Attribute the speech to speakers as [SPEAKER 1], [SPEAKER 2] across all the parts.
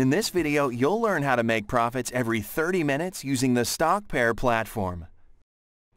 [SPEAKER 1] In this video, you'll learn how to make profits every 30 minutes using the Stockpair platform.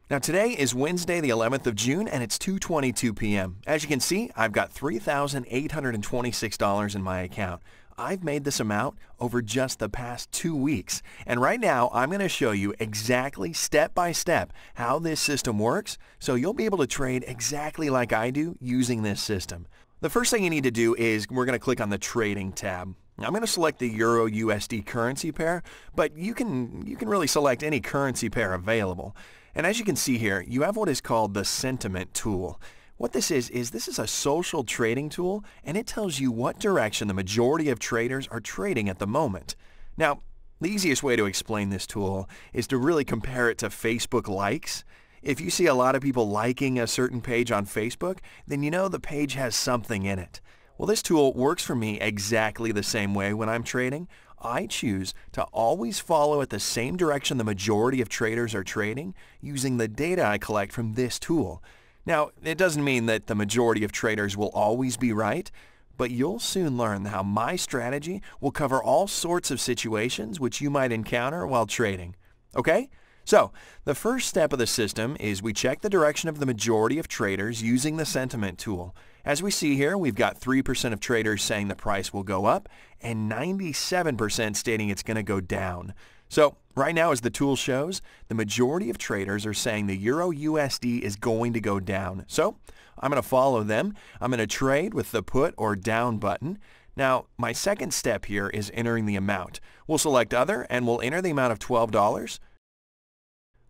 [SPEAKER 1] Now today is Wednesday the 11th of June and it's 2:22 p.m. As you can see, I've got $3,826 in my account. I've made this amount over just the past 2 weeks. And right now, I'm going to show you exactly step by step how this system works so you'll be able to trade exactly like I do using this system. The first thing you need to do is we're going to click on the Trading tab. I'm going to select the Euro USD currency pair, but you can really select any currency pair available. And as you can see here, you have what is called the sentiment tool. What this is a social trading tool, and it tells you what direction the majority of traders are trading at the moment. Now, the easiest way to explain this tool is to really compare it to Facebook likes. If you see a lot of people liking a certain page on Facebook, then you know the page has something in it. Well, this tool works for me exactly the same way when I'm trading. I choose to always follow at the same direction the majority of traders are trading using the data I collect from this tool. Now, it doesn't mean that the majority of traders will always be right, but you'll soon learn how my strategy will cover all sorts of situations which you might encounter while trading. Okay? So, the first step of the system is we check the direction of the majority of traders using the sentiment tool. As we see here, we've got 3% of traders saying the price will go up and 97% stating it's going to go down. So, right now as the tool shows, the majority of traders are saying the Euro USD is going to go down. So, I'm going to follow them. I'm going to trade with the put or down button. Now, my second step here is entering the amount. We'll select Other and we'll enter the amount of $12.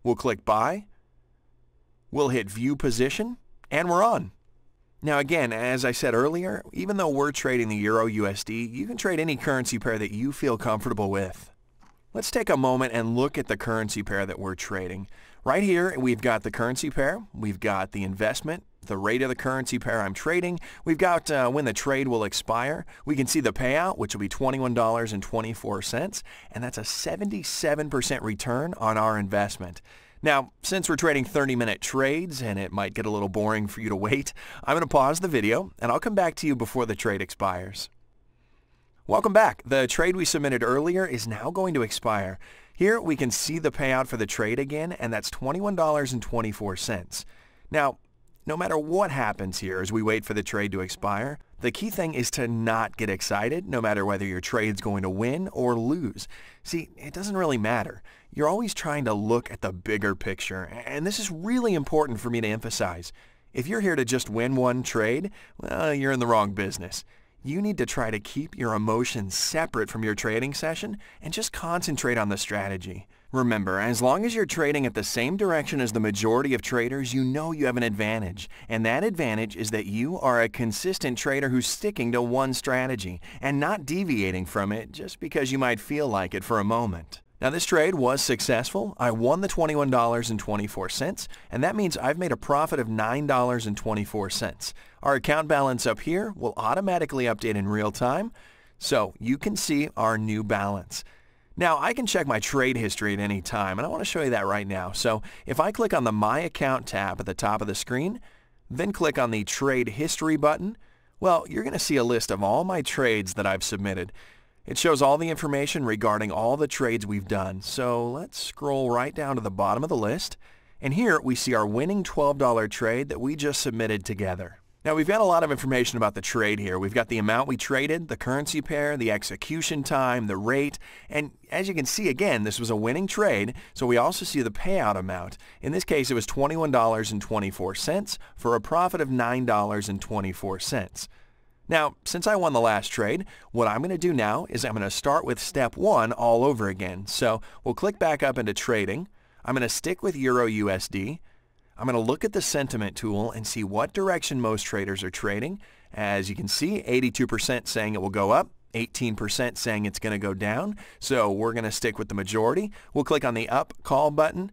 [SPEAKER 1] We'll click Buy. We'll hit View Position, and we're on. Now again, as I said earlier, even though we're trading the Euro USD, you can trade any currency pair that you feel comfortable with. Let's take a moment and look at the currency pair that we're trading. Right here, we've got the currency pair, we've got the investment, the rate of the currency pair I'm trading, we've got when the trade will expire, we can see the payout, which will be $21.24, and that's a 77% return on our investment. Now, since we're trading 30-minute trades and it might get a little boring for you to wait, I'm going to pause the video and I'll come back to you before the trade expires. Welcome back. The trade we submitted earlier is now going to expire. Here we can see the payout for the trade again, and that's $21.24. Now, no matter what happens here as we wait for the trade to expire, the key thing is to not get excited no matter whether your trade's going to win or lose. See, it doesn't really matter. You're always trying to look at the bigger picture, and this is really important for me to emphasize. If you're here to just win one trade, well, you're in the wrong business. You need to try to keep your emotions separate from your trading session and just concentrate on the strategy. Remember, as long as you're trading at the same direction as the majority of traders, you know you have an advantage. And that advantage is that you are a consistent trader who's sticking to one strategy and not deviating from it just because you might feel like it for a moment. Now this trade was successful. I won the $21.24, and that means I've made a profit of $9.24. Our account balance up here will automatically update in real time, so you can see our new balance. Now, I can check my trade history at any time, and I want to show you that right now. So, if I click on the My Account tab at the top of the screen, then click on the Trade History button, well, you're going to see a list of all my trades that I've submitted. It shows all the information regarding all the trades we've done. So, let's scroll right down to the bottom of the list, and here we see our winning $12 trade that we just submitted together. Now, we've got a lot of information about the trade here. We've got the amount we traded, the currency pair, the execution time, the rate, and as you can see, again, this was a winning trade, so we also see the payout amount. In this case, it was $21.24 for a profit of $9.24. Now, since I won the last trade, what I'm going to do now is I'm going to start with step 1 all over again. So, we'll click back up into trading. I'm going to stick with Euro USD. I'm going to look at the sentiment tool and see what direction most traders are trading. As you can see, 82% saying it will go up, 18% saying it's going to go down. So we're going to stick with the majority. We'll click on the Up Call button.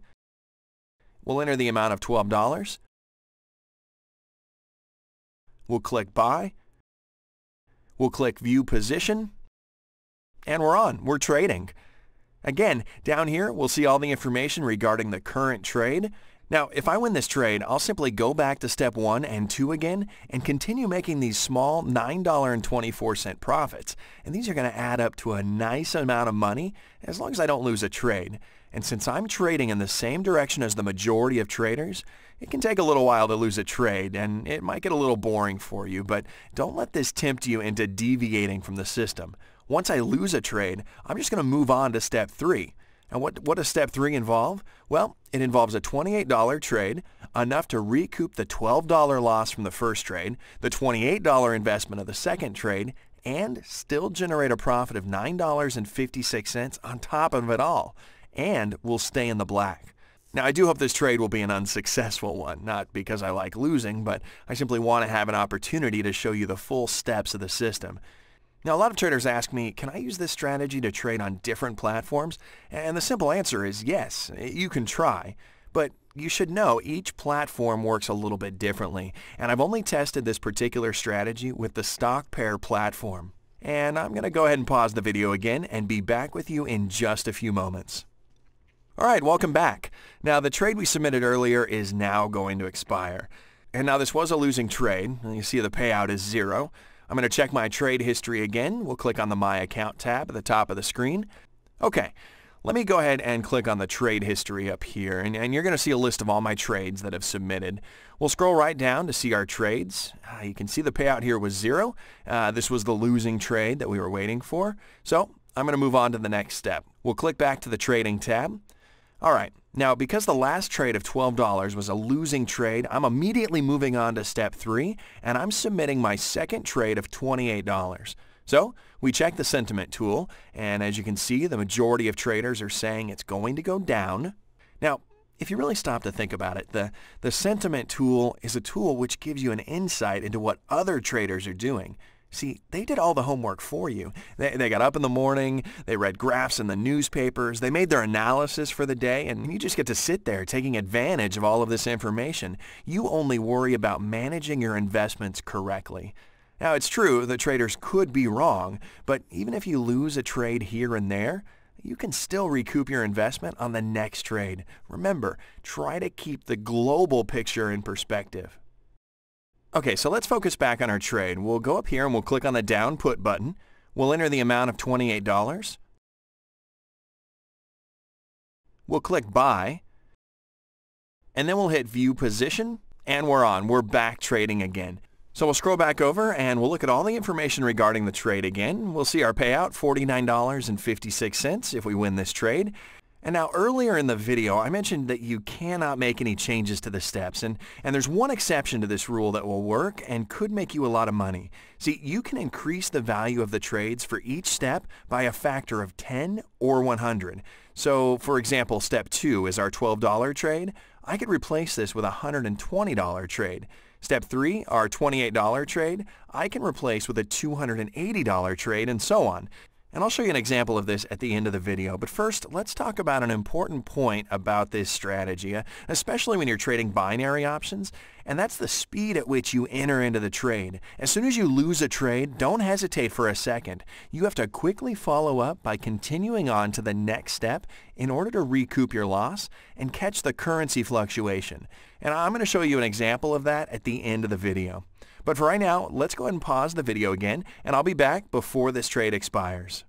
[SPEAKER 1] We'll enter the amount of $12. We'll click Buy. We'll click View Position. And we're on. We're trading. Again, down here, we'll see all the information regarding the current trade. Now, if I win this trade, I'll simply go back to step 1 and 2 again and continue making these small $9.24 profits. And these are going to add up to a nice amount of money as long as I don't lose a trade. And since I'm trading in the same direction as the majority of traders, it can take a little while to lose a trade and it might get a little boring for you, but don't let this tempt you into deviating from the system. Once I lose a trade, I'm just going to move on to step 3. And what does step 3 involve? Well, it involves a $28 trade, enough to recoup the $12 loss from the first trade, the $28 investment of the second trade, and still generate a profit of $9.56 on top of it all. And we'll stay in the black. Now, I do hope this trade will be an unsuccessful one, not because I like losing, but I simply want to have an opportunity to show you the full steps of the system. Now, a lot of traders ask me, can I use this strategy to trade on different platforms? And the simple answer is yes, you can try. But you should know each platform works a little bit differently. And I've only tested this particular strategy with the Stockpair platform. And I'm going to go ahead and pause the video again and be back with you in just a few moments. Alright, welcome back. Now, the trade we submitted earlier is now going to expire. And now this was a losing trade. You see the payout is 0. I'm going to check my trade history again. We'll click on the My Account tab at the top of the screen. Okay, let me go ahead and click on the trade history up here, and you're going to see a list of all my trades that I've submitted. We'll scroll right down to see our trades. You can see the payout here was 0. This was the losing trade that we were waiting for. So I'm going to move on to the next step. We'll click back to the Trading tab. Alright, now because the last trade of $12 was a losing trade, I'm immediately moving on to step 3, and I'm submitting my second trade of $28. So, we check the sentiment tool, and as you can see, the majority of traders are saying it's going to go down. Now, if you really stop to think about it, the sentiment tool is a tool which gives you an insight into what other traders are doing. See, they did all the homework for you. They got up in the morning, they read graphs in the newspapers, they made their analysis for the day, and you just get to sit there taking advantage of all of this information. You only worry about managing your investments correctly. Now, it's true that traders could be wrong, but even if you lose a trade here and there, you can still recoup your investment on the next trade. Remember, try to keep the global picture in perspective. Okay, so let's focus back on our trade. We'll go up here and we'll click on the Down Put button. We'll enter the amount of $28. We'll click Buy. And then we'll hit View Position. And we're on. We're back trading again. So we'll scroll back over and we'll look at all the information regarding the trade again. We'll see our payout, $49.56 if we win this trade. And now earlier in the video, I mentioned that you cannot make any changes to the steps, and there's one exception to this rule that will work and could make you a lot of money. See, you can increase the value of the trades for each step by a factor of 10 or 100. So, for example, step 2 is our $12 trade. I could replace this with a $120 trade. Step 3, our $28 trade, I can replace with a $280 trade, and so on. And I'll show you an example of this at the end of the video. But first, let's talk about an important point about this strategy, especially when you're trading binary options, and that's the speed at which you enter into the trade. As soon as you lose a trade, don't hesitate for a second. You have to quickly follow up by continuing on to the next step in order to recoup your loss and catch the currency fluctuation. And I'm going to show you an example of that at the end of the video. But for right now, let's go ahead and pause the video again, and I'll be back before this trade expires.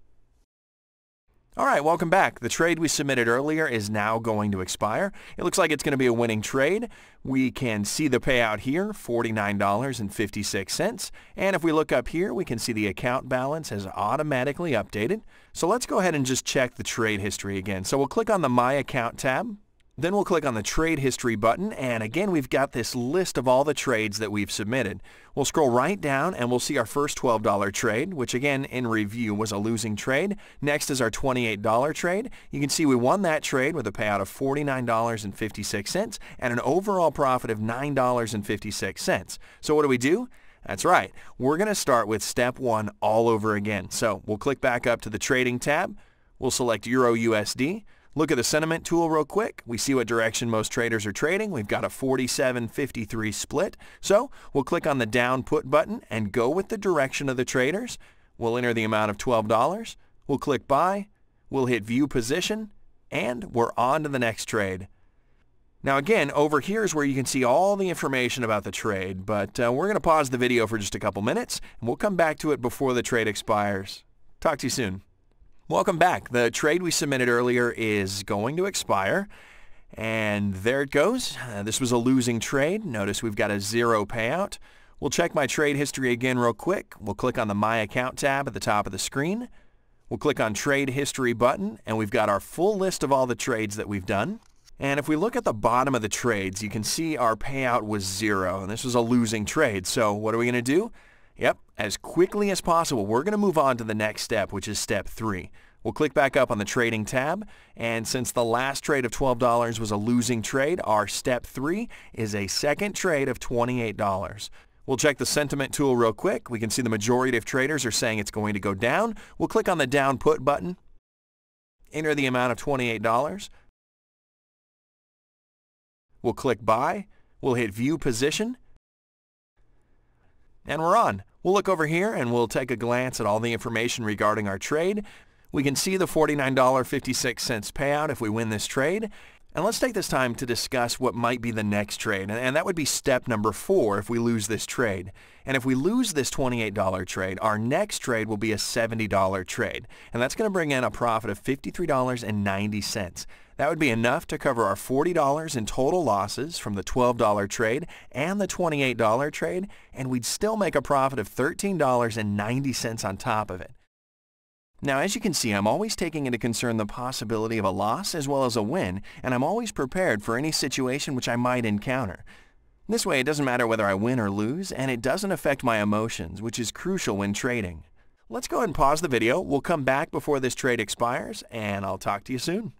[SPEAKER 1] Alright, welcome back. The trade we submitted earlier is now going to expire. It looks like it's going to be a winning trade. We can see the payout here, $49.56. And if we look up here, we can see the account balance has automatically updated. So let's go ahead and just check the trade history again. So we'll click on the My Account tab. Then we'll click on the Trade History button, and again we've got this list of all the trades that we've submitted. We'll scroll right down and we'll see our first $12 trade, which again in review was a losing trade. Next is our $28 trade. You can see we won that trade with a payout of $49.56 and an overall profit of $9.56. So what do? That's right, we're going to start with step 1 all over again. So we'll click back up to the Trading tab. We'll select Euro USD. Look at the sentiment tool real quick. We see what direction most traders are trading. We've got a 47-53 split. So we'll click on the Down Put button and go with the direction of the traders. We'll enter the amount of $12. We'll click Buy. We'll hit View Position. And we're on to the next trade. Now again, over here is where you can see all the information about the trade, but we're going to pause the video for just a couple minutes, and we'll come back to it before the trade expires. Talk to you soon. Welcome back. The trade we submitted earlier is going to expire, and there it goes. This was a losing trade. Notice we've got a 0 payout. We'll check my trade history again real quick. We'll click on the My Account tab at the top of the screen. We'll click on Trade History button, and we've got our full list of all the trades that we've done. And if we look at the bottom of the trades, you can see our payout was 0, and this was a losing trade. So what are we going to do? Yep, as quickly as possible, we're going to move on to the next step, which is step 3. We'll click back up on the trading tab, and since the last trade of $12 was a losing trade, our step 3 is a second trade of $28. We'll check the sentiment tool real quick. We can see the majority of traders are saying it's going to go down. We'll click on the down put button, enter the amount of $28. We'll click buy. We'll hit view position, and we're on. We'll look over here and we'll take a glance at all the information regarding our trade. We can see the $49.56 payout if we win this trade. And let's take this time to discuss what might be the next trade, and that would be step number 4 if we lose this trade. And if we lose this $28 trade, our next trade will be a $70 trade, and that's going to bring in a profit of $53.90. That would be enough to cover our $40 in total losses from the $12 trade and the $28 trade, and we'd still make a profit of $13.90 on top of it. Now, as you can see, I'm always taking into concern the possibility of a loss as well as a win, and I'm always prepared for any situation which I might encounter. This way, it doesn't matter whether I win or lose, and it doesn't affect my emotions, which is crucial when trading. Let's go ahead and pause the video. We'll come back before this trade expires, and I'll talk to you soon.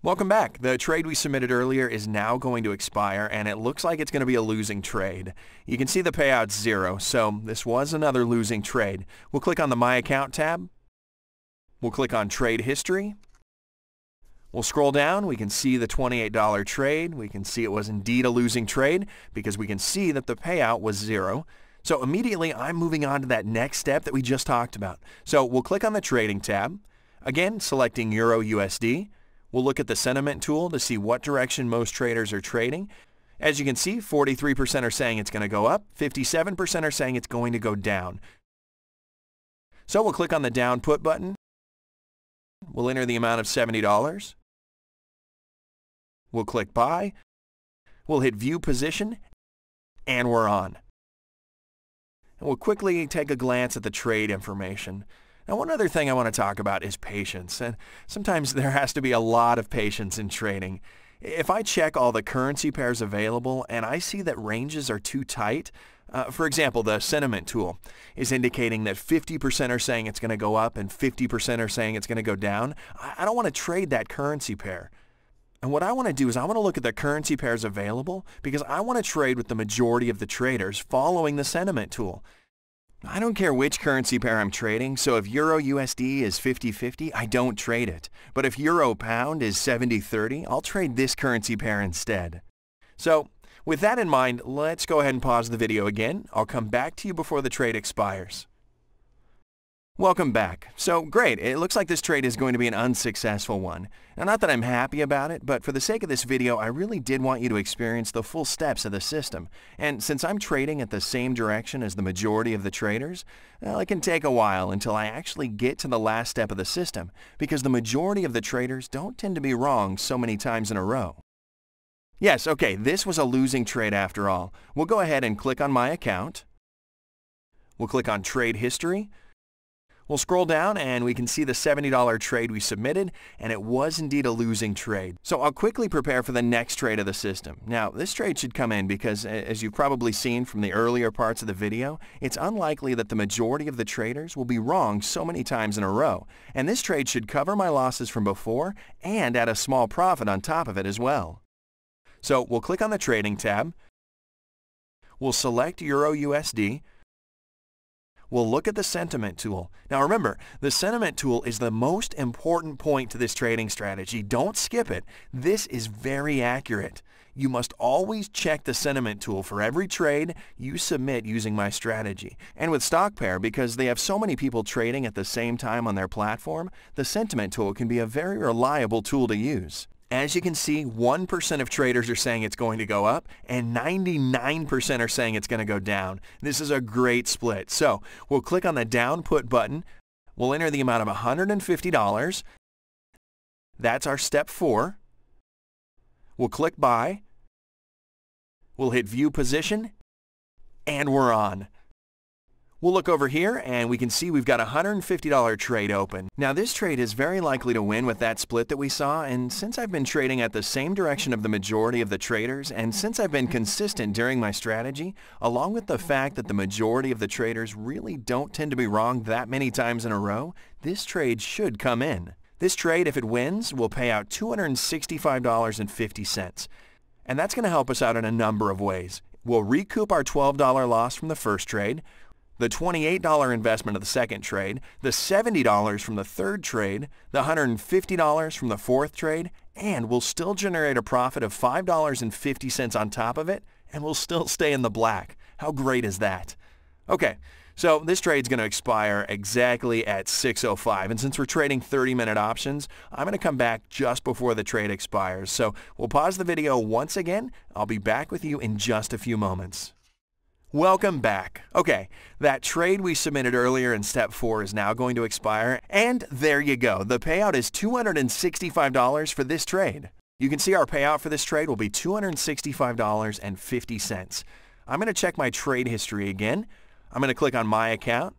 [SPEAKER 1] Welcome back. The trade we submitted earlier is now going to expire, and it looks like it's going to be a losing trade. You can see the payout's 0, so this was another losing trade. We'll click on the My Account tab. We'll click on Trade History. We'll scroll down. We can see the $28 trade. We can see it was indeed a losing trade because we can see that the payout was 0. So immediately, I'm moving on to that next step that we just talked about. So we'll click on the Trading tab. Again, selecting Euro USD. We'll look at the sentiment tool to see what direction most traders are trading. As you can see, 43% are saying it's going to go up, 57% are saying it's going to go down. So we'll click on the down put button. We'll enter the amount of $70. We'll click buy. We'll hit view position, and we're on. And we'll quickly take a glance at the trade information. Now, one other thing I want to talk about is patience, and sometimes there has to be a lot of patience in trading. If I check all the currency pairs available and I see that ranges are too tight, for example, the sentiment tool is indicating that 50% are saying it's going to go up and 50% are saying it's going to go down, I don't want to trade that currency pair. And what I want to do is I want to look at the currency pairs available because I want to trade with the majority of the traders following the sentiment tool. I don't care which currency pair I'm trading, so if Euro USD is 50-50, I don't trade it. But if Euro Pound is 70-30, I'll trade this currency pair instead. So, with that in mind, let's go ahead and pause the video again. I'll come back to you before the trade expires. Welcome back. So great, it looks like this trade is going to be an unsuccessful one. Now, not that I'm happy about it, but for the sake of this video, I really did want you to experience the full steps of the system. And since I'm trading at the same direction as the majority of the traders, well, it can take a while until I actually get to the last step of the system, because the majority of the traders don't tend to be wrong so many times in a row. Yes, okay, this was a losing trade after all. We'll go ahead and click on My Account. We'll click on Trade History. We'll scroll down and we can see the $70 trade we submitted, and it was indeed a losing trade. So I'll quickly prepare for the next trade of the system. Now, this trade should come in because, as you've probably seen from the earlier parts of the video, it's unlikely that the majority of the traders will be wrong so many times in a row. And this trade should cover my losses from before and add a small profit on top of it as well. So we'll click on the Trading tab. We'll select Euro USD. We'll look at the sentiment tool. Now remember, the sentiment tool is the most important point to this trading strategy. Don't skip it. This is very accurate. You must always check the sentiment tool for every trade you submit using my strategy. And with Stockpair, because they have so many people trading at the same time on their platform, the sentiment tool can be a very reliable tool to use. As you can see, 1% of traders are saying it's going to go up and 99% are saying it's going to go down. This is a great split. So we'll click on the down put button. We'll enter the amount of $150. That's our step 4. We'll click buy. We'll hit view position and we're on. We'll look over here and we can see we've got a $150 trade open. Now this trade is very likely to win with that split that we saw, and since I've been trading at the same direction of the majority of the traders, and since I've been consistent during my strategy, along with the fact that the majority of the traders really don't tend to be wrong that many times in a row, this trade should come in. This trade, if it wins, will pay out $265.50. And that's going to help us out in a number of ways. We'll recoup our $12 loss from the first trade, the $28 investment of the second trade, the $70 from the third trade, the $150 from the fourth trade, and we'll still generate a profit of $5.50 on top of it, and we'll still stay in the black. How great is that? Okay, so this trade's going to expire exactly at 6:05, and since we're trading 30-minute options, I'm going to come back just before the trade expires. So we'll pause the video once again. I'll be back with you in just a few moments. Welcome back. Okay, that trade we submitted earlier in step 4 is now going to expire, and there you go. The payout is $265 for this trade. You can see our payout for this trade will be $265.50. I'm going to check my trade history again. I'm going to click on my account.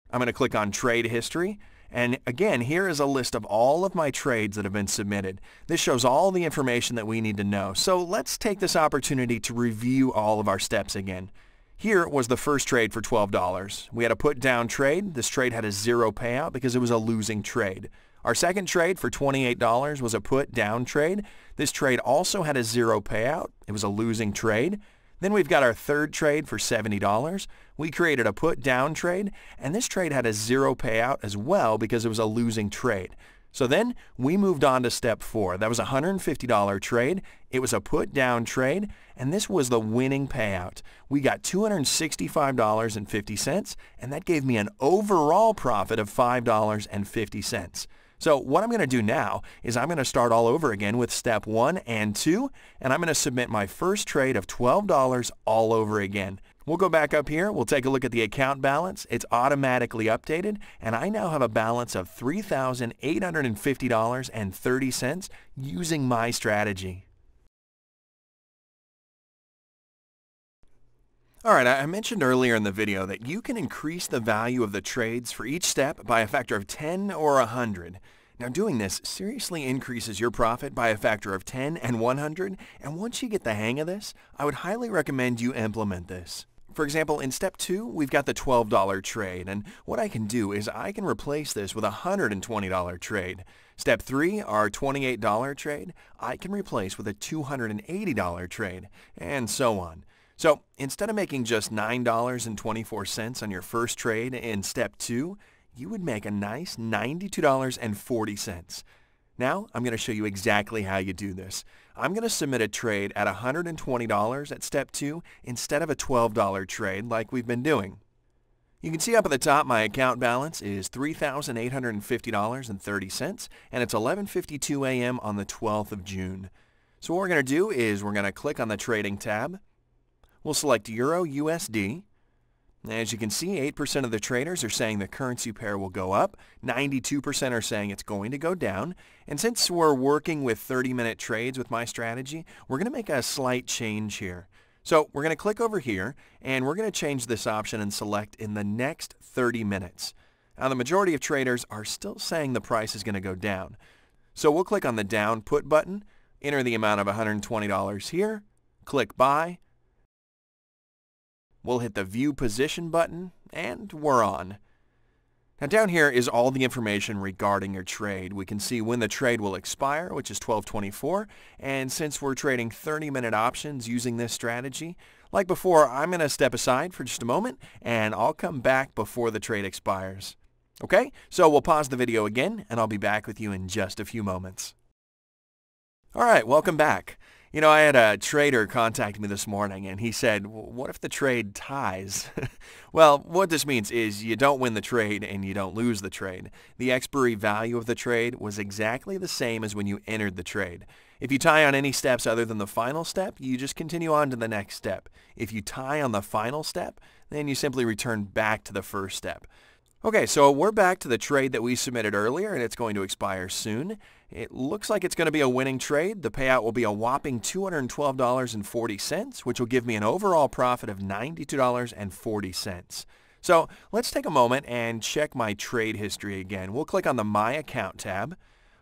[SPEAKER 1] I'm going to click on trade history. And again, here is a list of all of my trades that have been submitted. This shows all the information that we need to know. So let's take this opportunity to review all of our steps again. Here was the first trade for $12. We had a put down trade. This trade had a 0 payout because it was a losing trade. Our second trade for $28 was a put down trade. This trade also had a 0 payout. It was a losing trade. Then we've got our third trade for $70. We created a put down trade, and this trade had a 0 payout as well because it was a losing trade. So then we moved on to step 4. That was a $150 trade. It was a put down trade, and this was the winning payout. We got $265.50, and that gave me an overall profit of $5.50. So what I'm going to do now is I'm going to start all over again with step 1 and 2, and I'm going to submit my first trade of $12 all over again. We'll go back up here. We'll take a look at the account balance. It's automatically updated, and I now have a balance of $3,850.30 using my strategy. Alright, I mentioned earlier in the video that you can increase the value of the trades for each step by a factor of 10 or 100. Now doing this seriously increases your profit by a factor of 10 and 100, and once you get the hang of this, I would highly recommend you implement this. For example, in step 2, we've got the $12 trade, and what I can do is I can replace this with a $120 trade. Step 3, our $28 trade, I can replace with a $280 trade, and so on. So instead of making just $9.24 on your first trade in step 2, you would make a nice $92.40. Now I'm going to show you exactly how you do this. I'm going to submit a trade at $120 at step 2 instead of a $12 trade like we've been doing. You can see up at the top my account balance is $3,850.30, and it's 11:52 a.m. on the 12th of June. So what we're going to do is we're going to click on the trading tab. We'll select Euro USD. As you can see, 8% of the traders are saying the currency pair will go up, 92% are saying it's going to go down, and since we're working with 30-minute trades with my strategy, we're going to make a slight change here. So we're going to click over here, and we're going to change this option and select in the next 30 minutes. Now the majority of traders are still saying the price is going to go down. So we'll click on the down put button, enter the amount of $120 here, click buy. We'll hit the View Position button, and we're on. Now down here is all the information regarding your trade. We can see when the trade will expire, which is 12:24, and since we're trading 30-minute options using this strategy, like before, I'm going to step aside for just a moment, and I'll come back before the trade expires. Okay, so we'll pause the video again, and I'll be back with you in just a few moments. Alright, welcome back. I had a trader contact me this morning and he said, what if the trade ties? Well, what this means is you don't win the trade and you don't lose the trade. The expiry value of the trade was exactly the same as when you entered the trade. If you tie on any steps other than the final step, you just continue on to the next step. If you tie on the final step, then you simply return back to the first step. Okay, so we're back to the trade that we submitted earlier, and it's going to expire soon. It looks like it's going to be a winning trade. The payout will be a whopping $212.40, which will give me an overall profit of $92.40. So let's take a moment and check my trade history again. We'll click on the My Account tab.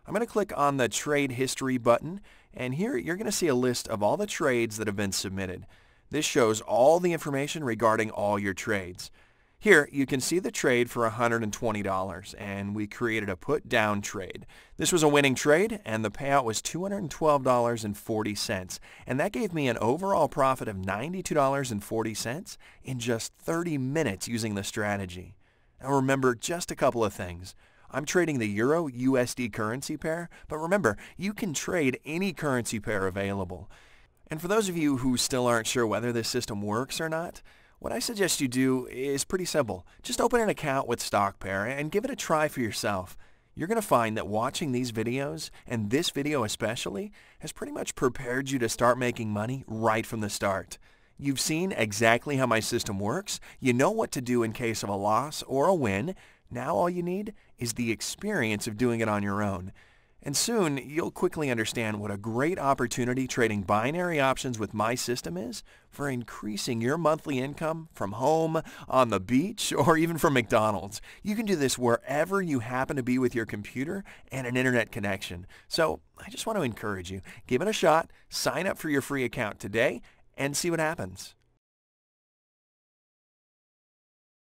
[SPEAKER 1] I'm going to click on the Trade History button, and here you're going to see a list of all the trades that have been submitted. This shows all the information regarding all your trades. Here, you can see the trade for $120, and we created a put-down trade. This was a winning trade, and the payout was $212.40, and that gave me an overall profit of $92.40 in just 30 minutes using the strategy. Now remember just a couple of things. I'm trading the Euro-USD currency pair, but remember, you can trade any currency pair available. And for those of you who still aren't sure whether this system works or not, what I suggest you do is pretty simple. Just open an account with Stockpair and give it a try for yourself. You're going to find that watching these videos, and this video especially, has pretty much prepared you to start making money right from the start. You've seen exactly how my system works. You know what to do in case of a loss or a win. Now all you need is the experience of doing it on your own. And soon, you'll quickly understand what a great opportunity trading binary options with my system is for increasing your monthly income from home, on the beach, or even from McDonald's. You can do this wherever you happen to be with your computer and an internet connection. So I just want to encourage you, give it a shot, sign up for your free account today, and see what happens.